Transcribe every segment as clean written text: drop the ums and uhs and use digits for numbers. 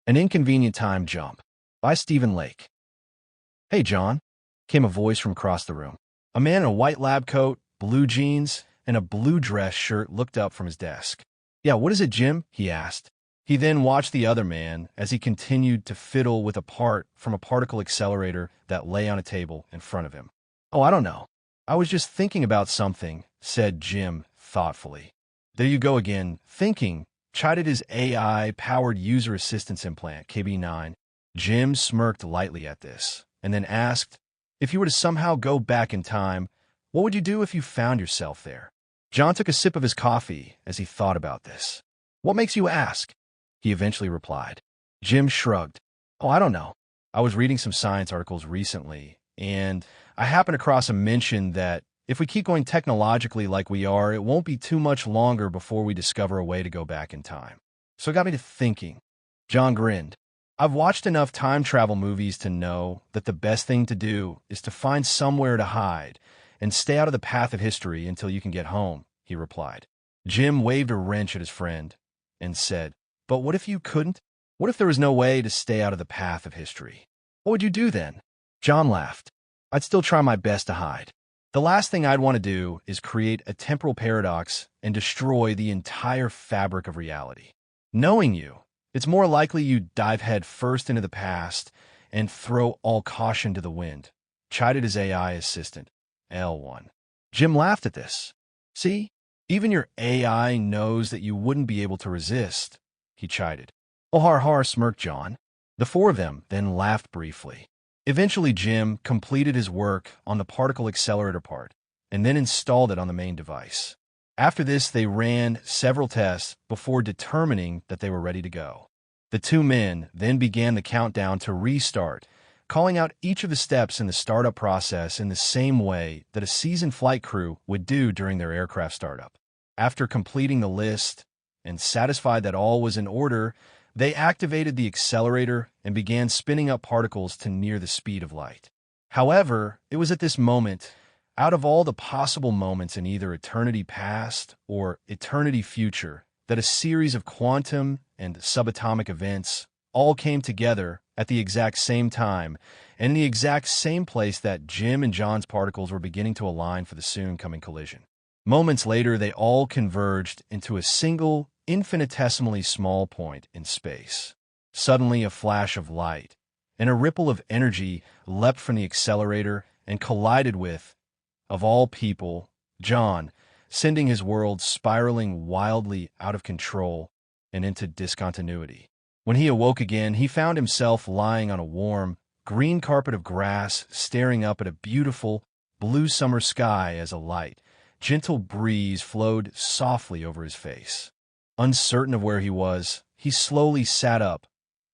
An Inconvenient Time Jump by Stephen Lake. "Hey, John," came a voice from across the room. A man in a white lab coat, blue jeans, and a blue dress shirt looked up from his desk. "Yeah, what is it, Jim?" he asked. He then watched the other man as he continued to fiddle with a part from a particle accelerator that lay on a table in front of him. "Oh, I don't know. I was just thinking about something," said Jim thoughtfully. "There you go again, thinking," chided his AI-powered user assistance implant, KB9. Jim smirked lightly at this, and then asked, "If you were to somehow go back in time, what would you do if you found yourself there?" John took a sip of his coffee as he thought about this. "What makes you ask?" he eventually replied. Jim shrugged. "Oh, I don't know. I was reading some science articles recently, and I happened across a mention that if we keep going technologically like we are, it won't be too much longer before we discover a way to go back in time. So it got me to thinking." John grinned. "I've watched enough time travel movies to know that the best thing to do is to find somewhere to hide and stay out of the path of history until you can get home," he replied. Jim waved a wrench at his friend and said, "But what if you couldn't? What if there was no way to stay out of the path of history? What would you do then?" John laughed. "I'd still try my best to hide. The last thing I'd want to do is create a temporal paradox and destroy the entire fabric of reality. Knowing you, it's more likely you'd dive head first into the past and throw all caution to the wind," chided his AI assistant, L1. Jim laughed at this. "See, even your AI knows that you wouldn't be able to resist," he chided. "Oh, har har," smirked John. The four of them then laughed briefly. Eventually, Jim completed his work on the particle accelerator part and then installed it on the main device. After this, they ran several tests before determining that they were ready to go. The two men then began the countdown to restart, calling out each of the steps in the startup process in the same way that a seasoned flight crew would do during their aircraft startup. After completing the list and satisfied that all was in order, they activated the accelerator and began spinning up particles to near the speed of light. However, it was at this moment, out of all the possible moments in either eternity past or eternity future, that a series of quantum and subatomic events all came together at the exact same time and in the exact same place that Jim and John's particles were beginning to align for the soon-coming collision. Moments later, they all converged into a single, infinitesimally small point in space. Suddenly, a flash of light and a ripple of energy leapt from the accelerator and collided with, of all people, John, sending his world spiraling wildly out of control and into discontinuity. When he awoke again, he found himself lying on a warm, green carpet of grass, staring up at a beautiful, blue summer sky as a light, gentle breeze flowed softly over his face. Uncertain of where he was, he slowly sat up,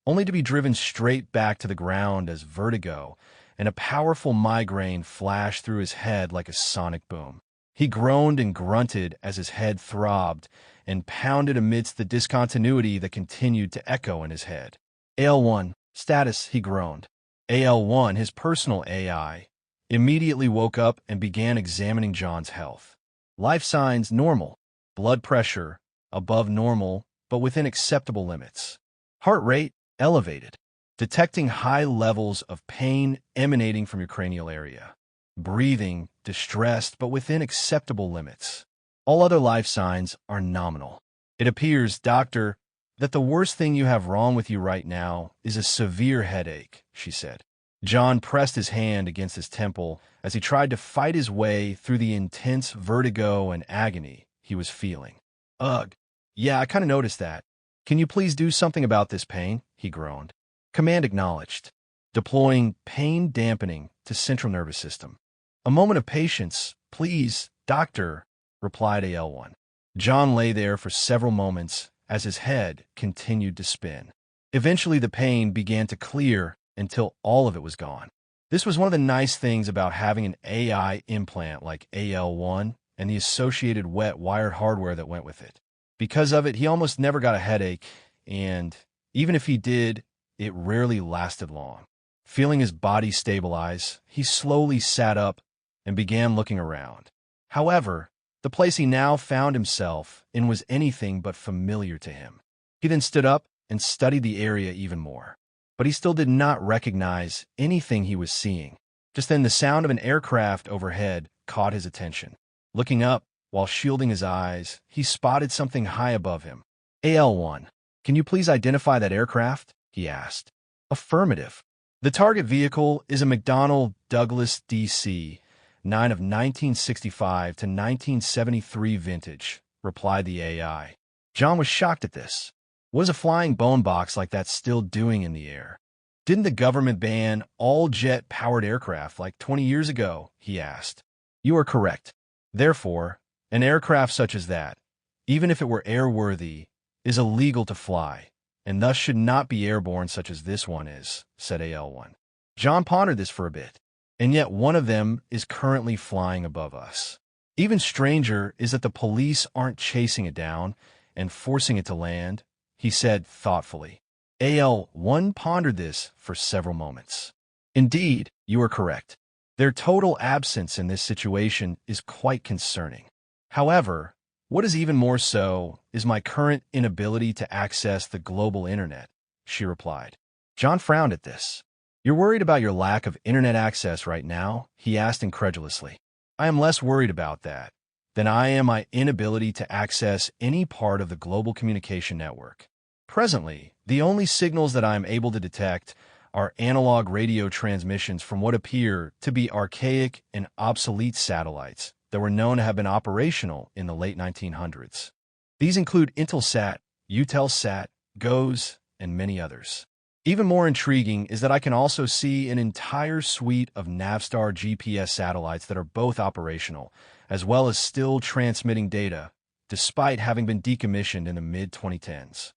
only to be driven straight back to the ground as vertigo and a powerful migraine flashed through his head like a sonic boom. He groaned and grunted as his head throbbed and pounded amidst the discontinuity that continued to echo in his head. "AL1, status," he groaned. AL1, his personal AI, immediately woke up and began examining John's health. Life signs normal, blood pressure above normal but within acceptable limits. Heart rate elevated, detecting high levels of pain emanating from your cranial area. Breathing distressed but within acceptable limits. All other life signs are nominal. "It appears, doctor, that the worst thing you have wrong with you right now is a severe headache," she said. John pressed his hand against his temple as he tried to fight his way through the intense vertigo and agony he was feeling. "Ugh, yeah, I kind of noticed that. Can you please do something about this pain?" he groaned. Command acknowledged. Deploying pain dampening to central nervous system. "A moment of patience, please, doctor," replied AL1. John lay there for several moments as his head continued to spin. Eventually, the pain began to clear until all of it was gone. This was one of the nice things about having an AI implant like AL1 and the associated wet wired hardware that went with it. Because of it, he almost never got a headache, and even if he did, it rarely lasted long. Feeling his body stabilize, he slowly sat up and began looking around. However, the place he now found himself in was anything but familiar to him. He then stood up and studied the area even more. But he still did not recognize anything he was seeing. Just then, the sound of an aircraft overhead caught his attention. Looking up, while shielding his eyes, he spotted something high above him. AL-1, can you please identify that aircraft? He asked. Affirmative. The target vehicle is a McDonnell Douglas DC-9 of 1965 to 1973 vintage, replied the AI. John was shocked at this. What is a flying bone box like that still doing in the air? Didn't the government ban all jet-powered aircraft like 20 years ago? He asked. You are correct. Therefore, an aircraft such as that, even if it were airworthy, is illegal to fly, and thus should not be airborne such as this one is, said AL-1. John pondered this for a bit, and yet one of them is currently flying above us. Even stranger is that the police aren't chasing it down and forcing it to land, he said thoughtfully. AL-1 pondered this for several moments. Indeed, you are correct. Their total absence in this situation is quite concerning. However, what is even more so is my current inability to access the global internet, she replied. John frowned at this. You're worried about your lack of internet access right now? He asked incredulously. I am less worried about that than I am my inability to access any part of the global communication network. Presently, the only signals that I am able to detect are analog radio transmissions from what appear to be archaic and obsolete satellites that were known to have been operational in the late 1900s. These include Intelsat, Eutelsat, GOES, and many others. Even more intriguing is that I can also see an entire suite of Navstar GPS satellites that are both operational, as well as still transmitting data, despite having been decommissioned in the mid-2010s.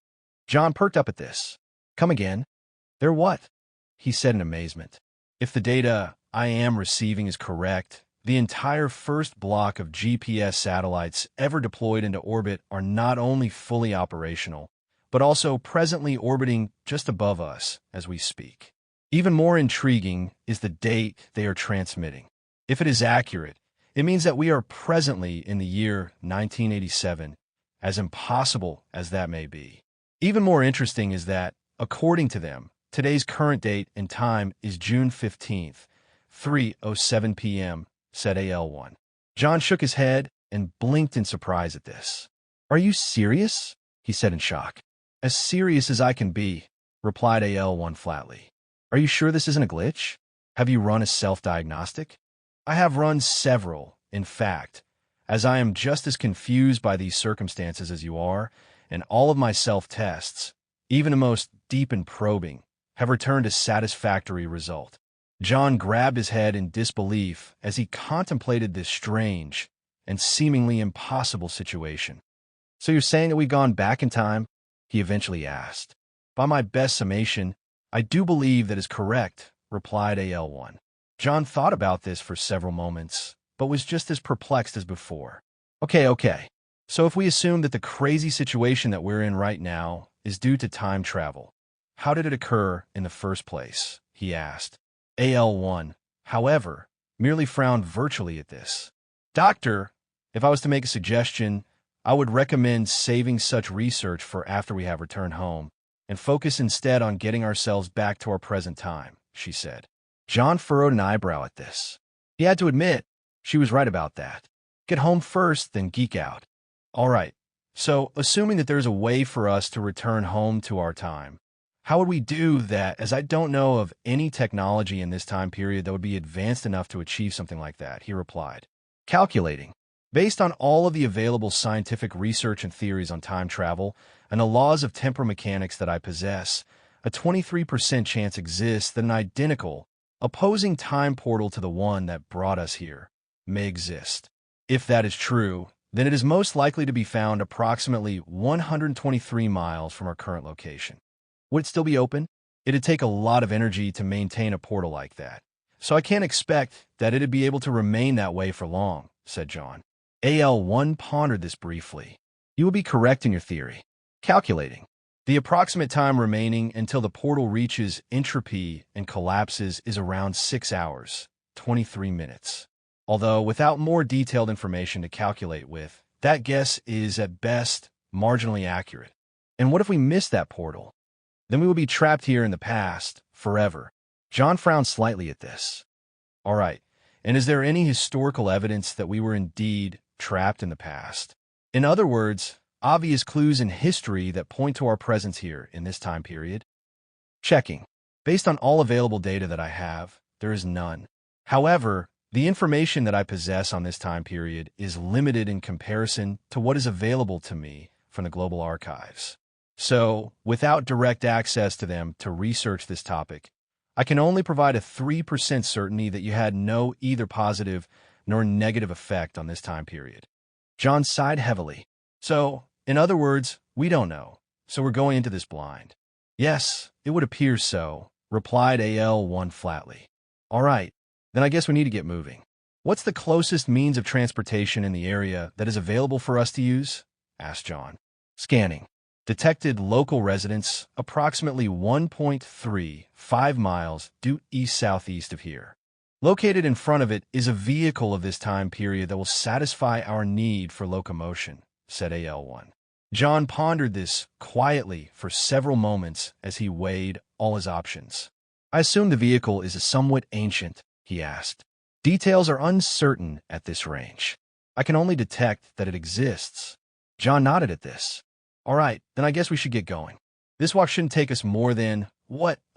John perked up at this. Come again? They're what? He said in amazement. If the data I am receiving is correct, the entire first block of GPS satellites ever deployed into orbit are not only fully operational, but also presently orbiting just above us as we speak. Even more intriguing is the date they are transmitting. If it is accurate, it means that we are presently in the year 1987, as impossible as that may be. Even more interesting is that, according to them, today's current date and time is June 15th, 3:07 p.m., said AL-1. John shook his head and blinked in surprise at this. Are you serious? He said in shock. As serious as I can be, replied AL-1 flatly. Are you sure this isn't a glitch? Have you run a self-diagnostic? I have run several, in fact, as I am just as confused by these circumstances as you are, and all of my self-tests, even the most deep and probing, have returned a satisfactory result. John grabbed his head in disbelief as he contemplated this strange and seemingly impossible situation. So you're saying that we've gone back in time? He eventually asked. By my best summation, I do believe that is correct, replied AL-1. John thought about this for several moments, but was just as perplexed as before. Okay. So if we assume that the crazy situation that we're in right now is due to time travel, how did it occur in the first place? He asked. AL-1, however, merely frowned virtually at this. Doctor, if I was to make a suggestion, I would recommend saving such research for after we have returned home and focus instead on getting ourselves back to our present time, she said. John furrowed an eyebrow at this. He had to admit she was right about that. Get home first, then geek out. All right, so assuming that there's a way for us to return home to our time, how would we do that, as I don't know of any technology in this time period that would be advanced enough to achieve something like that, he replied. Calculating. Based on all of the available scientific research and theories on time travel and the laws of temporal mechanics that I possess, a 23% chance exists that an identical, opposing time portal to the one that brought us here may exist. If that is true, then it is most likely to be found approximately 123 miles from our current location. Would it still be open? It'd take a lot of energy to maintain a portal like that, so I can't expect that it'd be able to remain that way for long, said John. AL-1 pondered this briefly. You will be correct in your theory. Calculating. The approximate time remaining until the portal reaches entropy and collapses is around 6 hours, 23 minutes. Although, without more detailed information to calculate with, that guess is, at best, marginally accurate. And what if we miss that portal? Then we will be trapped here in the past, forever. John frowned slightly at this. All right, and is there any historical evidence that we were indeed trapped in the past? In other words, obvious clues in history that point to our presence here in this time period? Checking. Based on all available data that I have, there is none. However, the information that I possess on this time period is limited in comparison to what is available to me from the global archives. So, without direct access to them to research this topic, I can only provide a 3% certainty that you had no either positive nor negative effect on this time period. John sighed heavily. So, in other words, we don't know. So we're going into this blind. Yes, it would appear so, replied AL1 flatly. All right, then I guess we need to get moving. What's the closest means of transportation in the area that is available for us to use? Asked John. Scanning. Detected local residents approximately 1.35 miles due east-southeast of here. Located in front of it is a vehicle of this time period that will satisfy our need for locomotion, said AL1. John pondered this quietly for several moments as he weighed all his options. I assume the vehicle is somewhat ancient, he asked. Details are uncertain at this range. I can only detect that it exists. John nodded at this. All right, then I guess we should get going. This walk shouldn't take us more than,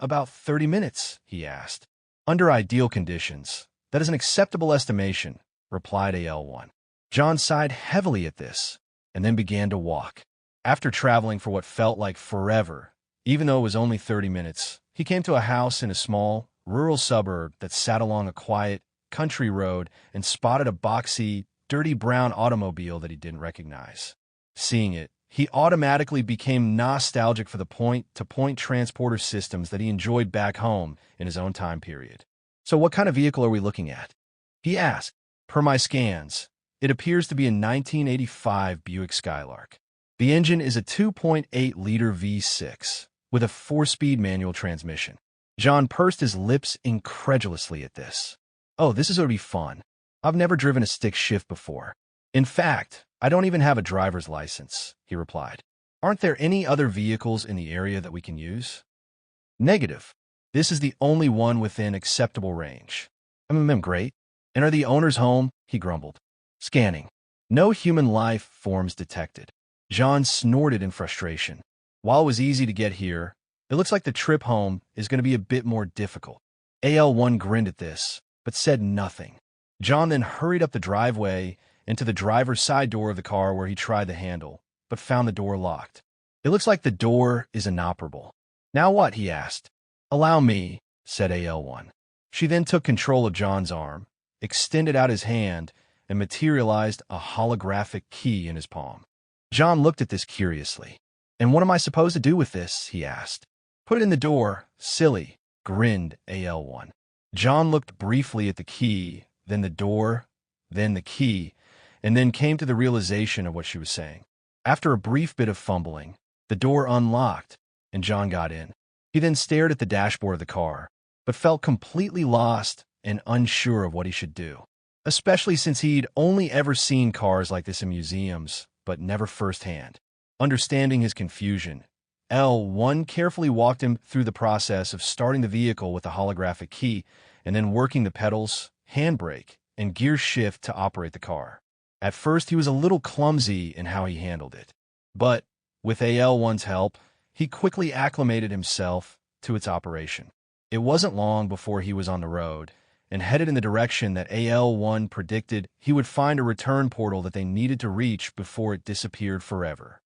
about 30 minutes, he asked. Under ideal conditions. That is an acceptable estimation, replied AL1. John sighed heavily at this, and then began to walk. After traveling for what felt like forever, even though it was only 30 minutes, he came to a house in a small, rural suburb that sat along a quiet, country road and spotted a boxy, dirty brown automobile that he didn't recognize. Seeing it, he automatically became nostalgic for the point-to-point transporter systems that he enjoyed back home in his own time period. So what kind of vehicle are we looking at? He asked. Per my scans, it appears to be a 1985 Buick Skylark. The engine is a 2.8-liter V6 with a 4-speed manual transmission. John pursed his lips incredulously at this. Oh, this is going to be fun. I've never driven a stick shift before. In fact, I don't even have a driver's license, he replied. Aren't there any other vehicles in the area that we can use? Negative. This is the only one within acceptable range. Great. And are the owners home? He grumbled. Scanning. No human life forms detected. John snorted in frustration. While it was easy to get here, it looks like the trip home is going to be a bit more difficult. AL1 grinned at this, but said nothing. John then hurried up the driveway into the driver's side door of the car where he tried the handle, but found the door locked. It looks like the door is inoperable. Now what? He asked. Allow me, said AL1. She then took control of John's arm, extended out his hand, and materialized a holographic key in his palm. John looked at this curiously. And what am I supposed to do with this? He asked. Put it in the door, silly, grinned AL1. John looked briefly at the key, then the door, then the key, and then came to the realization of what she was saying. After a brief bit of fumbling, the door unlocked, and John got in. He then stared at the dashboard of the car, but felt completely lost and unsure of what he should do, especially since he'd only ever seen cars like this in museums, but never firsthand. Understanding his confusion, L1 carefully walked him through the process of starting the vehicle with a holographic key and then working the pedals, handbrake, and gear shift to operate the car. At first, he was a little clumsy in how he handled it, but with AL1's help, he quickly acclimated himself to its operation. It wasn't long before he was on the road and headed in the direction that AL1 predicted he would find a return portal that they needed to reach before it disappeared forever.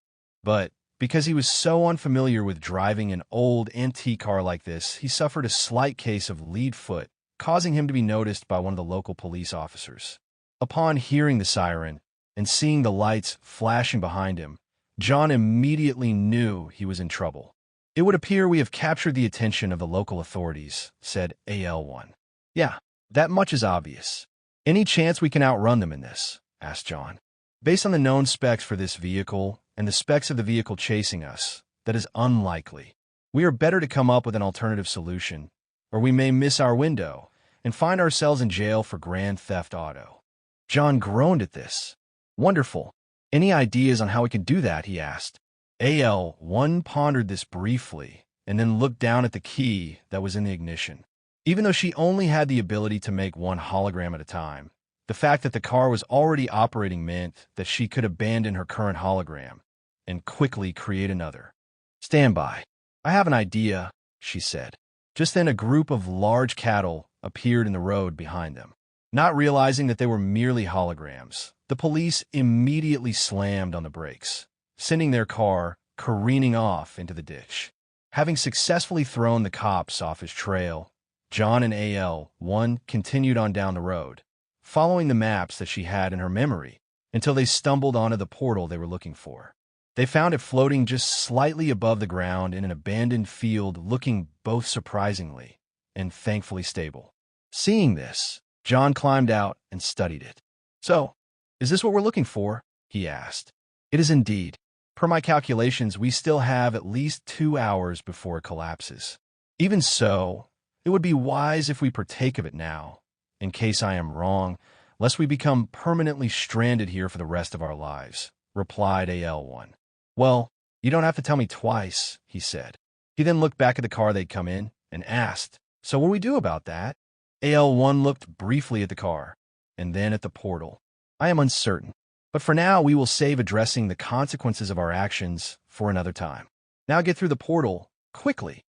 But because he was so unfamiliar with driving an old antique car like this, he suffered a slight case of lead foot, causing him to be noticed by one of the local police officers. Upon hearing the siren and seeing the lights flashing behind him, John immediately knew he was in trouble. It would appear we have captured the attention of the local authorities, said AL1. Yeah, that much is obvious. Any chance we can outrun them in this? Asked John. Based on the known specs for this vehicle and the specs of the vehicle chasing us, that is unlikely. We are better to come up with an alternative solution, or we may miss our window and find ourselves in jail for grand theft auto. John groaned at this. Wonderful. Any ideas on how we can do that? He asked. AL1 pondered this briefly and then looked down at the key that was in the ignition. Even though she only had the ability to make one hologram at a time, the fact that the car was already operating meant that she could abandon her current hologram and quickly create another. "Stand by. I have an idea," she said. Just then a group of large cattle appeared in the road behind them. Not realizing that they were merely holograms, the police immediately slammed on the brakes, sending their car careening off into the ditch. Having successfully thrown the cops off his trail, John and AL1 continued on down the road, following the maps that she had in her memory until they stumbled onto the portal they were looking for. They found it floating just slightly above the ground in an abandoned field, looking both surprisingly and thankfully stable. Seeing this, John climbed out and studied it. "So, is this what we're looking for?" he asked. "It is indeed. Per my calculations, we still have at least 2 hours before it collapses. Even so, it would be wise if we partake of it now, in case I am wrong, lest we become permanently stranded here for the rest of our lives," replied AL1. "Well, you don't have to tell me twice," he said. He then looked back at the car they'd come in and asked, "So what do we do about that?" AL1 looked briefly at the car and then at the portal. "I am uncertain, but for now we will save addressing the consequences of our actions for another time. Now get through the portal, quickly."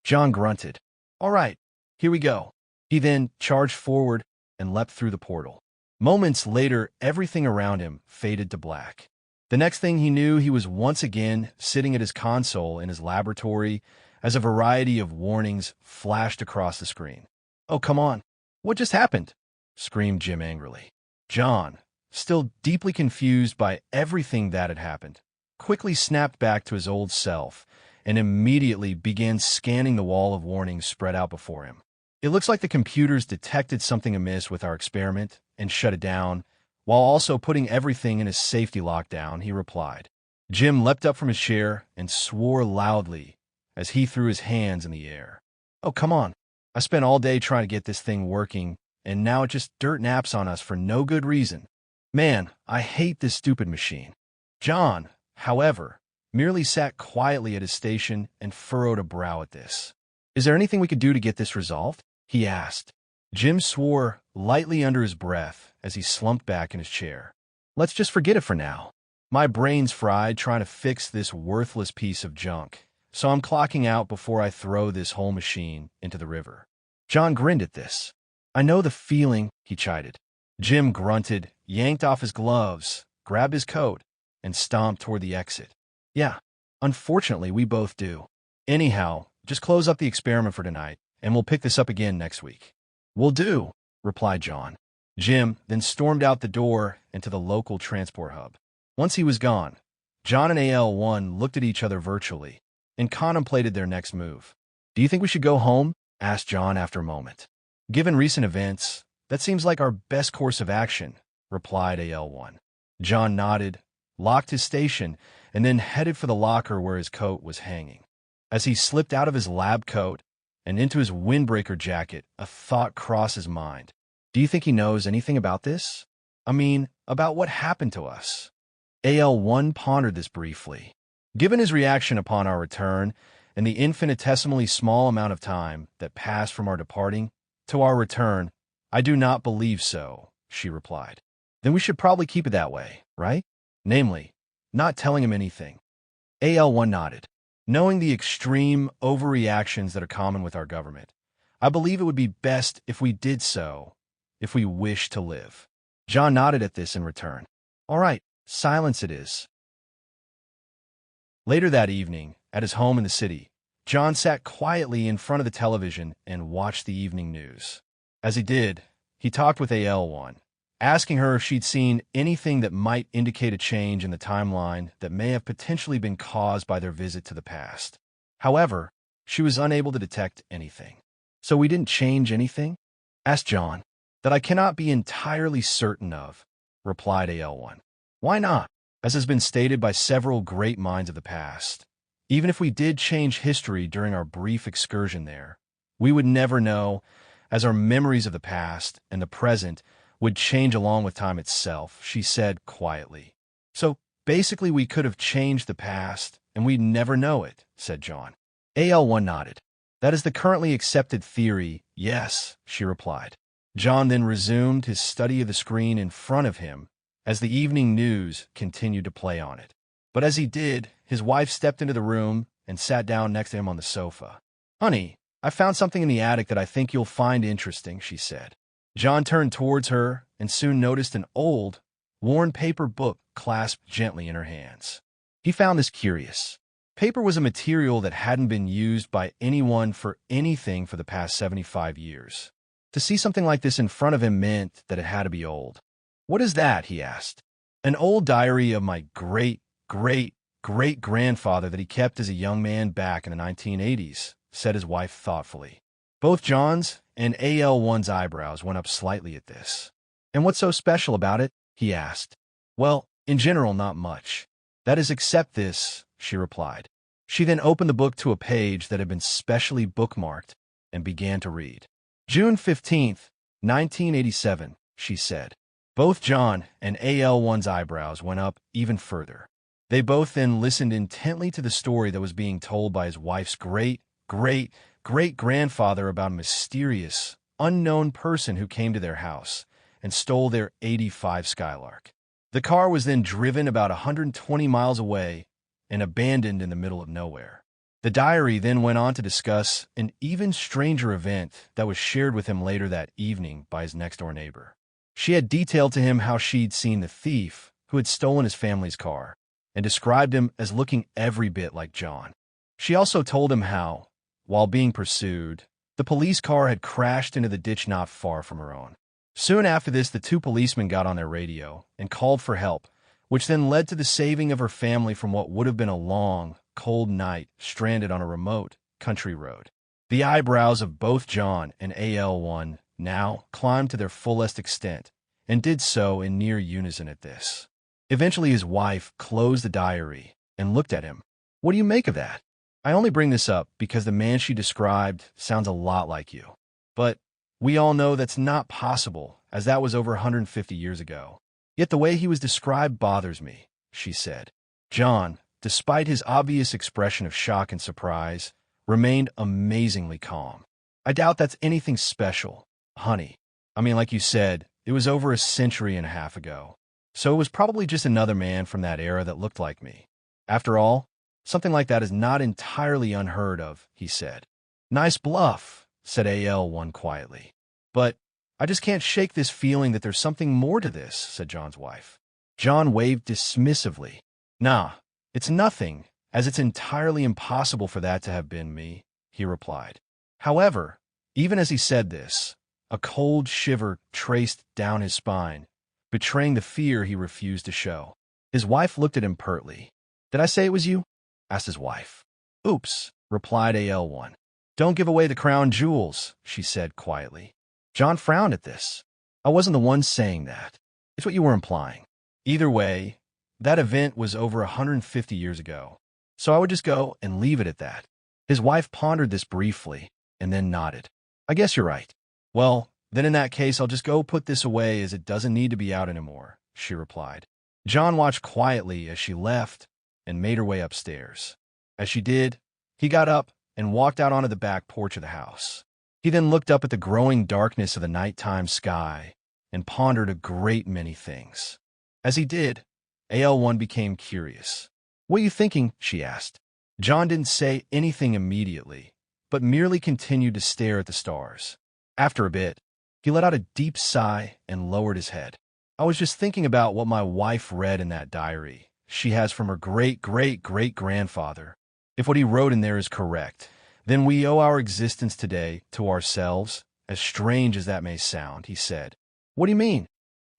John grunted. "All right, here we go." He then charged forward and leapt through the portal. Moments later, everything around him faded to black. The next thing he knew, he was once again sitting at his console in his laboratory as a variety of warnings flashed across the screen. "Oh, come on. What just happened?" screamed Jim angrily. John, still deeply confused by everything that had happened, quickly snapped back to his old self and immediately began scanning the wall of warnings spread out before him. "It looks like the computers detected something amiss with our experiment and shut it down, while also putting everything in a safety lockdown," he replied. Jim leapt up from his chair and swore loudly as he threw his hands in the air. "Oh, come on. I spent all day trying to get this thing working, and now it just dirt naps on us for no good reason. Man, I hate this stupid machine." John, however, merely sat quietly at his station and furrowed a brow at this. "Is there anything we could do to get this resolved?" he asked. Jim swore lightly under his breath as he slumped back in his chair. "Let's just forget it for now. My brain's fried trying to fix this worthless piece of junk, so I'm clocking out before I throw this whole machine into the river." John grinned at this. "I know the feeling," he chided. Jim grunted, yanked off his gloves, grabbed his coat, and stomped toward the exit. "Yeah, unfortunately, we both do. Anyhow, just close up the experiment for tonight, and we'll pick this up again next week." "Will do," replied John. Jim then stormed out the door into the local transport hub. Once he was gone, John and AL1 looked at each other virtually and contemplated their next move. "Do you think we should go home?" asked John after a moment. "Given recent events, that seems like our best course of action," replied AL1. John nodded, locked his station, and then headed for the locker where his coat was hanging. As he slipped out of his lab coat and into his windbreaker jacket, a thought crossed his mind. "Do you think he knows anything about this? I mean, about what happened to us?" AL1 pondered this briefly. "Given his reaction upon our return and the infinitesimally small amount of time that passed from our departing to our return, I do not believe so," she replied. "Then we should probably keep it that way, right? Namely, not telling him anything." AL1 nodded. "Knowing the extreme overreactions that are common with our government, I believe it would be best if we did so, if we wish to live." John nodded at this in return. "All right, silence it is." Later that evening, at his home in the city, John sat quietly in front of the television and watched the evening news. As he did, he talked with AL1, asking her if she'd seen anything that might indicate a change in the timeline that may have potentially been caused by their visit to the past. However, she was unable to detect anything. "So we didn't change anything?" asked John. "That I cannot be entirely certain of," replied AL1. "Why not? As has been stated by several great minds of the past, even if we did change history during our brief excursion there, we would never know, as our memories of the past and the present would change along with time itself," she said quietly. "So basically we could have changed the past and we'd never know it," said John. AL1 nodded. That is the currently accepted theory, yes, she replied. John then resumed his study of the screen in front of him as the evening news continued to play on it. But as he did, his wife stepped into the room and sat down next to him on the sofa. "Honey, I found something in the attic that I think you'll find interesting," she said. John turned towards her and soon noticed an old, worn paper book clasped gently in her hands. He found this curious. Paper was a material that hadn't been used by anyone for anything for the past 75 years. To see something like this in front of him meant that it had to be old. "What is that?" he asked. "An old diary of my great-great-great-grandfather that he kept as a young man back in the 1980s, said his wife thoughtfully. Both John's and AL1's eyebrows went up slightly at this. "And what's so special about it?" he asked. "Well, in general, not much. That is, except this," she replied. She then opened the book to a page that had been specially bookmarked and began to read. "June 15th, 1987, she said. Both John and AL1's eyebrows went up even further. They both then listened intently to the story that was being told by his wife's great-great-great-grandfather about a mysterious, unknown person who came to their house and stole their '85 Skylark. The car was then driven about 120 miles away and abandoned in the middle of nowhere. The diary then went on to discuss an even stranger event that was shared with him later that evening by his next-door neighbor. She had detailed to him how she'd seen the thief who had stolen his family's car and described him as looking every bit like John. She also told him how, while being pursued, the police car had crashed into the ditch not far from her own. Soon after this, the two policemen got on their radio and called for help, which then led to the saving of her family from what would have been a long, cold night stranded on a remote country road. The eyebrows of both John and AL1 now climbed to their fullest extent and did so in near unison at this. Eventually, his wife closed the diary and looked at him. "What do you make of that? I only bring this up because the man she described sounds a lot like you. But we all know that's not possible, as that was over 150 years ago. Yet the way he was described bothers me," she said. John, despite his obvious expression of shock and surprise, remained amazingly calm. "I doubt that's anything special, honey. I mean, like you said, it was over a century and a half ago. So it was probably just another man from that era that looked like me. After all, something like that is not entirely unheard of," he said. "Nice bluff," said AL1 quietly. "But I just can't shake this feeling that there's something more to this," said John's wife. John waved dismissively. "Nah, it's nothing, as it's entirely impossible for that to have been me," he replied. However, even as he said this, a cold shiver traced down his spine, betraying the fear he refused to show. His wife looked at him pertly. "Did I say it was you?" asked his wife. "Oops," replied AL1. "Don't give away the crown jewels," she said quietly. John frowned at this. "I wasn't the one saying that. It's what you were implying. Either way, that event was over 150 years ago, so I would just go and leave it at that." His wife pondered this briefly and then nodded. "I guess you're right. Well, then in that case, I'll just go put this away as it doesn't need to be out anymore," she replied. John watched quietly as she left and made her way upstairs. As she did, he got up and walked out onto the back porch of the house. He then looked up at the growing darkness of the nighttime sky and pondered a great many things. As he did, AL1 became curious. "What are you thinking?" she asked. John didn't say anything immediately, but merely continued to stare at the stars. After a bit, he let out a deep sigh and lowered his head. "I was just thinking about what my wife read in that diary she has from her great-great-great-grandfather. If what he wrote in there is correct, then we owe our existence today to ourselves, as strange as that may sound," he said. "What do you mean?"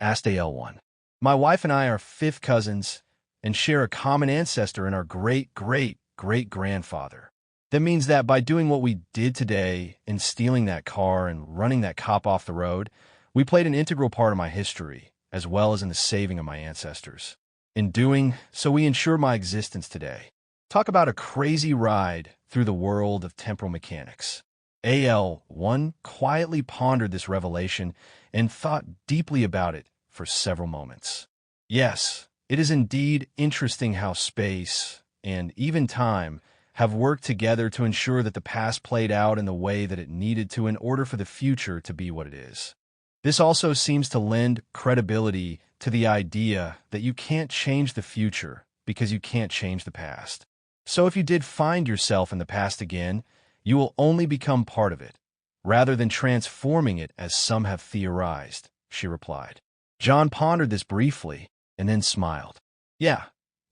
asked AL1. "My wife and I are fifth cousins and share a common ancestor in our great-great-great-grandfather. That means that by doing what we did today in stealing that car and running that cop off the road, we played an integral part of my history, as well as in the saving of my ancestors. In doing so, we ensure my existence today. Talk about a crazy ride through the world of temporal mechanics." AL1 quietly pondered this revelation and thought deeply about it for several moments. "Yes, it is indeed interesting how space, and even time, have worked together to ensure that the past played out in the way that it needed to in order for the future to be what it is. This also seems to lend credibility to the idea that you can't change the future because you can't change the past. So if you did find yourself in the past again, you will only become part of it, rather than transforming it as some have theorized, she replied. John pondered this briefly and then smiled. Yeah,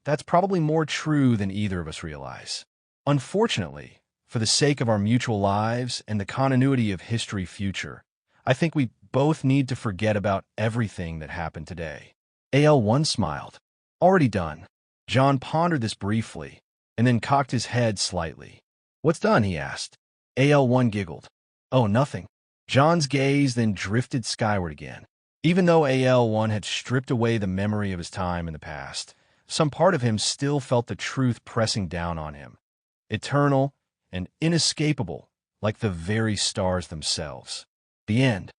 that's probably more true than either of us realize. Unfortunately, for the sake of our mutual lives and the continuity of history future, I think we both need to forget about everything that happened today. AL1 smiled. Already done. John pondered this briefly and then cocked his head slightly. What's done? He asked. AL1 giggled. Oh, nothing. John's gaze then drifted skyward again. Even though AL1 had stripped away the memory of his time in the past, some part of him still felt the truth pressing down on him. Eternal and inescapable, like the very stars themselves. The end.